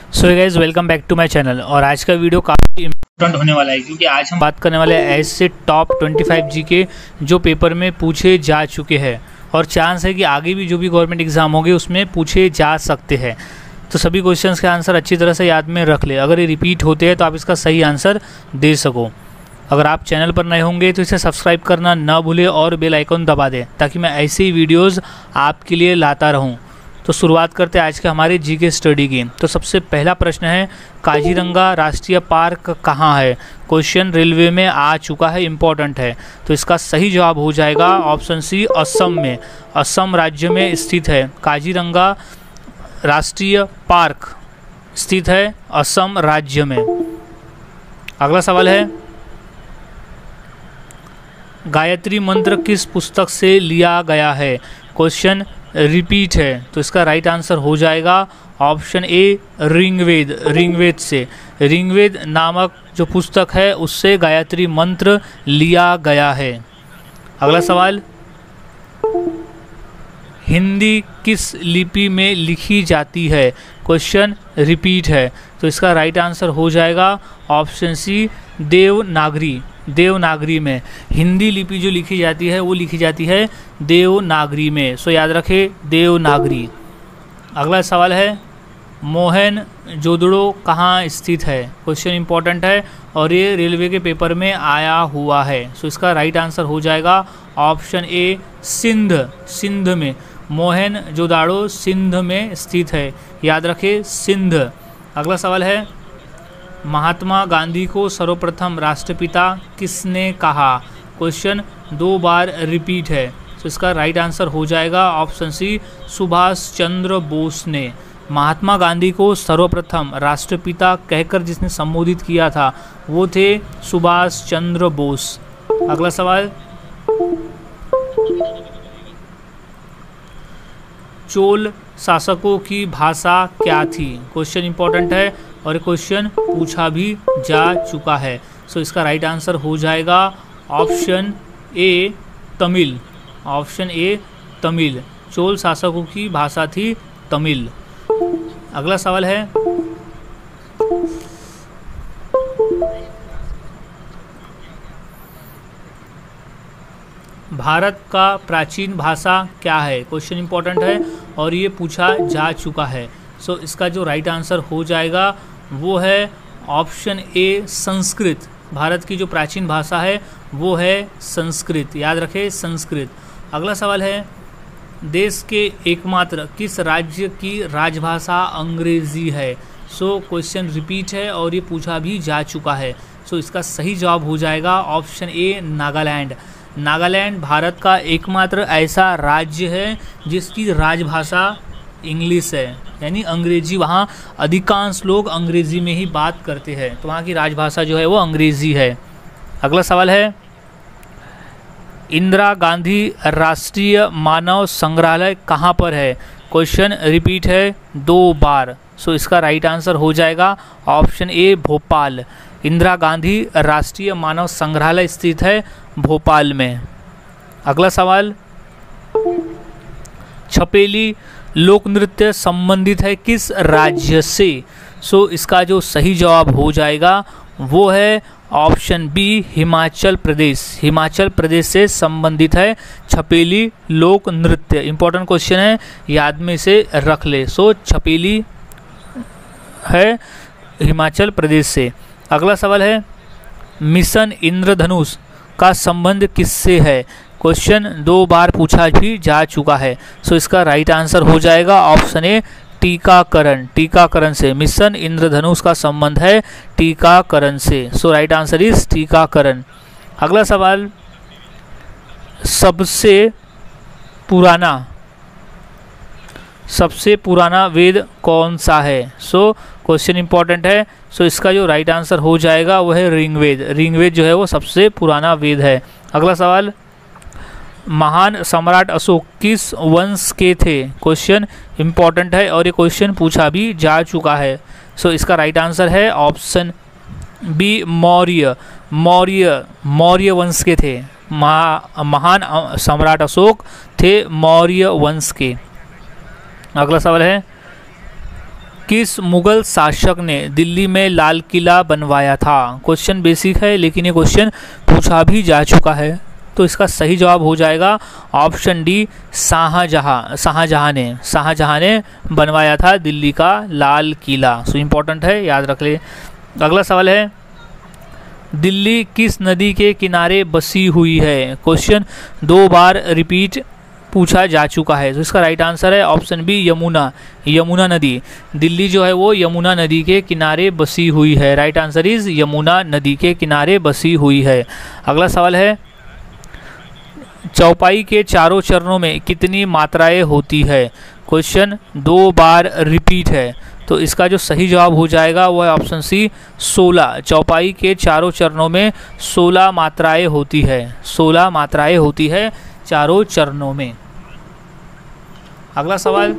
So guys welcome back to my channel. और आज का वीडियो काफ़ी इम्पोर्टेंट होने वाला है क्योंकि आज हम बात करने वाले हैं ऐसे टॉप 25 जीके जो पेपर में पूछे जा चुके हैं और चांस है कि आगे भी जो भी गवर्नमेंट एग्जाम होंगे उसमें पूछे जा सकते हैं। तो सभी क्वेश्चंस के आंसर अच्छी तरह से याद में रख ले। अगर ये रिपीट होते हैं तो आप इसका सही आंसर दे सको। अगर आप चैनल पर नए होंगे तो इसे सब्सक्राइब करना ना भूलें और बेल आइकन दबा दें ताकि मैं ऐसे ही वीडियोज़ आपके लिए लाता रहूँ। तो शुरुआत करते हैं आज के हमारे जीके स्टडी की। तो सबसे पहला प्रश्न है, काजीरंगा राष्ट्रीय पार्क कहाँ है? क्वेश्चन रेलवे में आ चुका है, इम्पोर्टेंट है। तो इसका सही जवाब हो जाएगा ऑप्शन सी, असम में। असम राज्य में स्थित है। काजीरंगा राष्ट्रीय पार्क स्थित है असम राज्य में। अगला सवाल है, गायत्री मंत्र किस पुस्तक से लिया गया है? क्वेश्चन रिपीट है। तो इसका राइट आंसर हो जाएगा ऑप्शन ए, ऋग्वेद। ऋग्वेद से, ऋग्वेद नामक जो पुस्तक है उससे गायत्री मंत्र लिया गया है। अगला सवाल, हिंदी किस लिपि में लिखी जाती है? क्वेश्चन रिपीट है। तो इसका राइट आंसर हो जाएगा ऑप्शन सी, देवनागरी। देवनागरी में हिंदी लिपि जो लिखी जाती है वो लिखी जाती है देवनागरी में। सो याद रखें, देवनागरी। अगला सवाल है, मोहनजोदड़ो कहाँ स्थित है? क्वेश्चन इंपॉर्टेंट है और ये रेलवे के पेपर में आया हुआ है। सो इसका राइट आंसर हो जाएगा ऑप्शन ए, सिंध। सिंध में मोहनजोदड़ो सिंध में स्थित है। याद रखें, सिंध। अगला सवाल है, महात्मा गांधी को सर्वप्रथम राष्ट्रपिता किसने कहा? क्वेश्चन 2 बार रिपीट है। तो इसका राइट आंसर हो जाएगा ऑप्शन सी, सुभाष चंद्र बोस ने। महात्मा गांधी को सर्वप्रथम राष्ट्रपिता कहकर जिसने संबोधित किया था वो थे सुभाष चंद्र बोस। अगला सवाल, चोल शासकों की भाषा क्या थी? क्वेश्चन इंपॉर्टेंट है और क्वेश्चन पूछा भी जा चुका है। सो इसका राइट आंसर हो जाएगा option A, Tamil. Option A, Tamil. Chola शासकों की भाषा थी तमिल। अगला सवाल है, भारत का प्राचीन भाषा क्या है? क्वेश्चन इंपॉर्टेंट है और ये पूछा जा चुका है। सो इसका जो राइट आंसर हो जाएगा वो है ऑप्शन ए, संस्कृत। भारत की जो प्राचीन भाषा है वो है संस्कृत। याद रखें, संस्कृत। अगला सवाल है, देश के एकमात्र किस राज्य की राजभाषा अंग्रेजी है? सो क्वेश्चन रिपीट है और ये पूछा भी जा चुका है। सो इसका सही जवाब हो जाएगा ऑप्शन ए, नागालैंड। नागालैंड भारत का एकमात्र ऐसा राज्य है जिसकी राजभाषा इंग्लिश है, यानी अंग्रेजी। वहाँ अधिकांश लोग अंग्रेजी में ही बात करते हैं, तो वहाँ की राजभाषा जो है वो अंग्रेजी है। अगला सवाल है, इंदिरा गांधी राष्ट्रीय मानव संग्रहालय कहाँ पर है? क्वेश्चन रिपीट है 2 बार। सो इसका राइट आंसर हो जाएगा ऑप्शन ए, भोपाल। इंदिरा गांधी राष्ट्रीय मानव संग्रहालय स्थित है भोपाल में। अगला सवाल, छपेली लोक नृत्य संबंधित है किस राज्य से? सो इसका जो सही जवाब हो जाएगा वो है ऑप्शन बी, हिमाचल प्रदेश। हिमाचल प्रदेश से संबंधित है छपेली लोक नृत्य। इंपॉर्टेंट क्वेश्चन है, याद में से रख ले। सो छपेली है हिमाचल प्रदेश से। अगला सवाल है, मिशन इंद्रधनुष का संबंध किससे है? क्वेश्चन 2 बार पूछा भी जा चुका है। सो इसका राइट आंसर हो जाएगा ऑप्शन ए, टीकाकरण। टीकाकरण से मिशन इंद्रधनुष का संबंध है टीकाकरण से। सो राइट आंसर इज टीकाकरण। अगला सवाल, सबसे पुराना वेद कौन सा है? सो क्वेश्चन इंपॉर्टेंट है। सो इसका जो राइट आंसर हो जाएगा वो है ऋग्वेद। ऋग्वेद जो है वो सबसे पुराना वेद है। अगला सवाल, महान सम्राट अशोक किस वंश के थे? क्वेश्चन इंपॉर्टेंट है और ये क्वेश्चन पूछा भी जा चुका है। सो इसका राइट आंसर है ऑप्शन बी, मौर्य। मौर्य वंश के थे। महान सम्राट अशोक थे मौर्य वंश के। अगला सवाल है, किस मुगल शासक ने दिल्ली में लाल किला बनवाया था? क्वेश्चन बेसिक है लेकिन ये क्वेश्चन पूछा भी जा चुका है, तो इसका सही जवाब हो जाएगा ऑप्शन डी, शाहजहां। शाहजहां ने बनवाया था दिल्ली का लाल किला। सो इम्पोर्टेंट है, याद रख ले। अगला सवाल है, दिल्ली किस नदी के किनारे बसी हुई है? क्वेश्चन 2 बार रिपीट पूछा जा चुका है, तो इसका राइट आंसर है ऑप्शन बी, यमुना नदी। दिल्ली जो है वो यमुना नदी के किनारे बसी हुई है। राइट आंसर इज यमुना नदी के किनारे बसी हुई है। अगला सवाल है, चौपाई के चारों चरणों में कितनी मात्राएं होती है? क्वेश्चन 2 बार रिपीट है, तो इसका जो सही जवाब हो जाएगा वो है ऑप्शन सी, 16। चौपाई के चारों चरणों में 16 मात्राएं होती है। 16 मात्राएं होती है चारों चरणों में। अगला सवाल,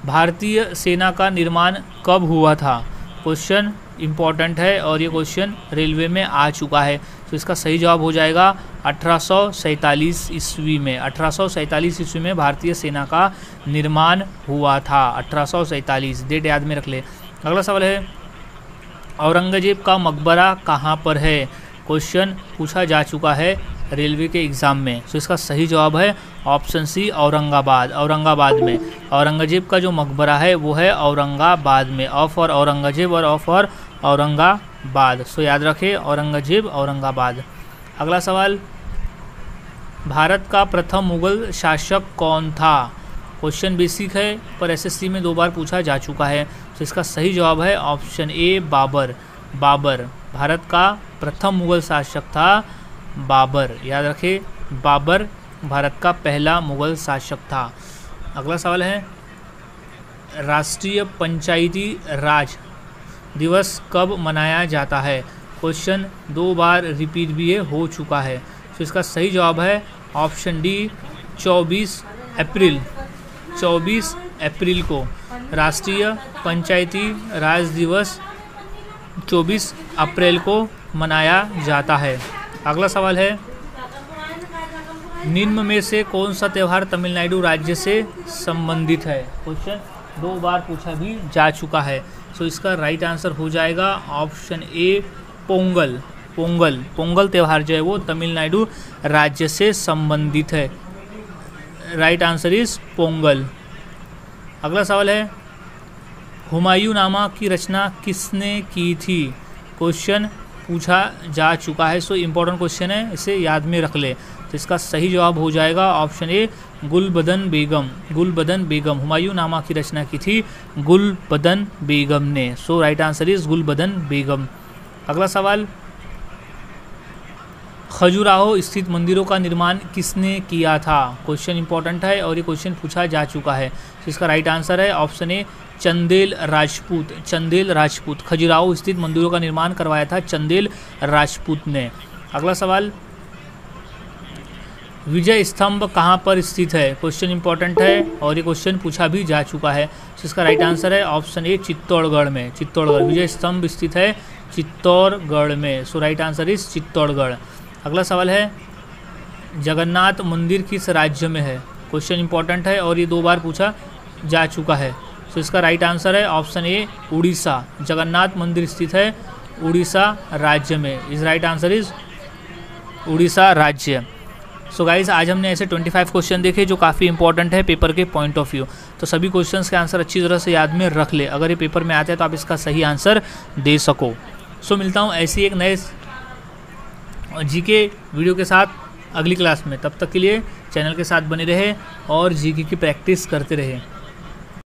भारतीय सेना का निर्माण कब हुआ था? क्वेश्चन इम्पॉर्टेंट है और ये क्वेश्चन रेलवे में आ चुका है, तो इसका सही जवाब हो जाएगा 1847 ईस्वी में। 1847 ईस्वी में भारतीय सेना का निर्माण हुआ था। 1847 डेट याद में रख ले। अगला सवाल है, औरंगजेब का मकबरा कहाँ पर है? क्वेश्चन पूछा जा चुका है रेलवे के एग्ज़ाम में, तो इसका सही जवाब है ऑप्शन सी, औरंगाबाद में। औरंगजेब का जो मकबरा है वो है औरंगाबाद में। औ फॉर औरंगजेब और औ फॉर औरंगाबाद। सो याद रखें, औरंगजेब, औरंगाबाद। अगला सवाल, भारत का प्रथम मुगल शासक कौन था? क्वेश्चन बेसिक है पर एसएससी में 2 बार पूछा जा चुका है, तो इसका सही जवाब है ऑप्शन ए, बाबर। भारत का प्रथम मुगल शासक था बाबर। याद रखें, बाबर भारत का पहला मुगल शासक था। अगला सवाल है, राष्ट्रीय पंचायती राज दिवस कब मनाया जाता है? क्वेश्चन 2 बार रिपीट भी हो चुका है, तो इसका सही जवाब है ऑप्शन डी, 24 अप्रैल। 24 अप्रैल को राष्ट्रीय पंचायती राज दिवस 24 अप्रैल को मनाया जाता है। अगला सवाल है, निम्न में से कौन सा त्यौहार तमिलनाडु राज्य से संबंधित है? क्वेश्चन 2 बार पूछा भी जा चुका है, तो इसका राइट आंसर हो जाएगा ऑप्शन ए, पोंगल त्यौहार जो है वो तमिलनाडु राज्य से संबंधित है। Right answer is Pongal. अगला सवाल है, हुमायूंनामा की रचना किसने की थी? क्वेश्चन पूछा जा चुका है, सो इम्पोर्टेंट क्वेश्चन है, इसे याद में रख ले। तो इसका सही जवाब हो जाएगा ऑप्शन ए, गुलबदन बेगम। हुमायूंनामा की रचना की थी गुलबदन बेगम ने। सो राइट आंसर इज गुलबदन बेगम। अगला सवाल, खजुराहो स्थित मंदिरों का निर्माण किसने किया था? क्वेश्चन इंपॉर्टेंट है और ये क्वेश्चन पूछा जा चुका है, तो इसका राइट आंसर है ऑप्शन ए, चंदेल राजपूत। खजुराहो स्थित मंदिरों का निर्माण करवाया था चंदेल राजपूत ने। अगला सवाल, विजय स्तंभ कहाँ पर स्थित है? क्वेश्चन इंपॉर्टेंट है और ये क्वेश्चन पूछा भी जा चुका है, तो इसका राइट आंसर है ऑप्शन ए, चित्तौड़गढ़ में। विजय स्तंभ स्थित है चित्तौड़गढ़ में। सो राइट आंसर इज चित्तौड़गढ़। अगला सवाल है, जगन्नाथ मंदिर किस राज्य में है? क्वेश्चन इंपॉर्टेंट है और ये 2 बार पूछा जा चुका है, तो इसका राइट आंसर है ऑप्शन ए, उड़ीसा। जगन्नाथ मंदिर स्थित है उड़ीसा राज्य में। इस राइट आंसर इज उड़ीसा राज्य। सो गाइस, आज हमने ऐसे 25 क्वेश्चन देखे जो काफ़ी इंपॉर्टेंट है पेपर के पॉइंट ऑफ व्यू। तो सभी क्वेश्चंस के आंसर अच्छी तरह से याद में रख ले, अगर ये पेपर में आते हैं तो आप इसका सही आंसर दे सको। सो मिलता हूँ ऐसी एक नए जीके वीडियो के साथ अगली क्लास में। तब तक के लिए चैनल के साथ बने रहे और जीके की प्रैक्टिस करते रहे।